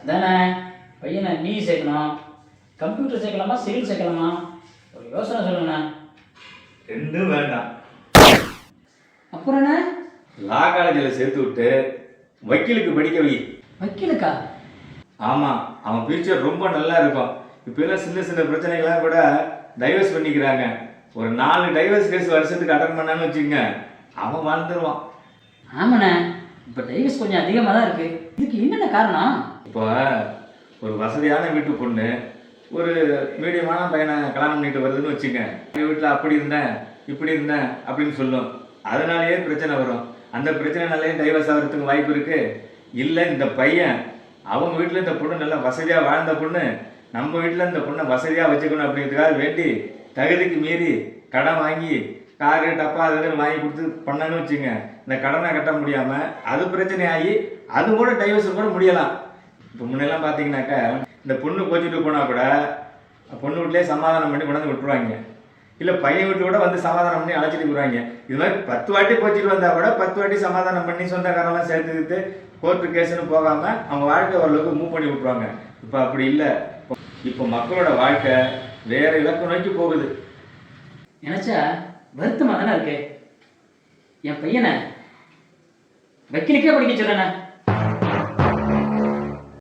அதானே பையனை நீ சேர்க்கணும், கம்ப்யூட்டர் சேர்க்கலாமா சிவில் சேர்க்கலாமா? ஒரு யோசனை சொல்லுங்கண்ணா. ரெண்டும் வேண்டாம். அப்புறம் என்ன? லா காலேஜில் சேர்த்து விட்டு வக்கீலுக்கு படிக்க வை. வக்கீலுக்கா? ஆமாம், அவன் ஃபியூச்சர் ரொம்ப நல்லா இருக்கும். இப்போ எல்லாம் சின்ன சின்ன பிரச்சனைகள்லாம் கூட டைவர்ஸ் பண்ணிக்கிறாங்க. ஒரு 4 டைவர்ஸ் கேஸ் வருஷத்துக்கு அட்டன் பண்ணான்னு வச்சுக்கோங்க, அவன் வாழ்ந்துருவான். ஆமாண்ணே, இப்போ டைவர்ஸ் கொஞ்சம் அதிகமாக தான் இருக்குது. இதுக்கு என்னென்ன காரணம்? இப்போ ஒரு வசதியான வீட்டு பொண்ணு ஒரு மீடியமான பையனை கல்யாணம் பண்ணிட்டு வருதுன்னு வச்சுங்க, எங்கள் வீட்டில் அப்படி இருந்தேன் இப்படி இருந்தேன் அப்படின்னு சொல்லும். அதனாலேயே பிரச்சனை வரும். அந்த பிரச்சனைனாலேயே டைவர்ஸ் ஆகிறதுக்கு வாய்ப்பு இருக்குது. இல்லை இந்த பையன் அவங்க வீட்டில் இந்த பொண்ணு நல்லா வசதியாக வாழ்ந்த பொண்ணு, நம்ம வீட்டில் இந்த பொண்ணை வசதியாக வச்சுக்கணும் அப்படிங்கிறதுக்காக வேண்டி தகுதிக்கு மீறி கடன் வாங்கி காரு டப்பா அதுன்னு வாங்கி கொடுத்து பண்ணான்னு வச்சுங்க, இந்த கடனை கட்ட முடியாமல் அது பிரச்சனையாகி அது கூட டைவர்ஸ் கூட முடியலாம். இப்போ முன்னெல்லாம் பார்த்தீங்கன்னாக்கா இந்த பொண்ணு கோச்சிட்டு போனால் கூட பொண்ணு வீட்டிலே சமாதானம் பண்ணி கொண்டாந்து விட்டுருவாங்க. இல்லை பையன் வீட்டு கூட வந்து சமாதானம் பண்ணி அழைச்சிட்டு போயிடுவாங்க. இது மாதிரி 10 வாட்டி கோச்சிட்டு வந்தால் கூட 10 வாட்டி சமாதானம் பண்ணி சொந்தக்காரெல்லாம் சேர்த்துக்கிட்டு கோர்ட்டு கேஸுன்னு போகாமல் அவங்க வாழ்க்கை ஓரளவுக்கு மூவ் பண்ணி விட்ருவாங்க. இப்போ அப்படி இல்லை. இப்போ மக்களோட வாழ்க்கை வேற இலக்கு நோக்கி போகுது. நினச்சா வருத்தமாக தானே இருக்கு. என் பையனை வக்கீலுக்கே படிக்க சொல்கிறேண்ணே.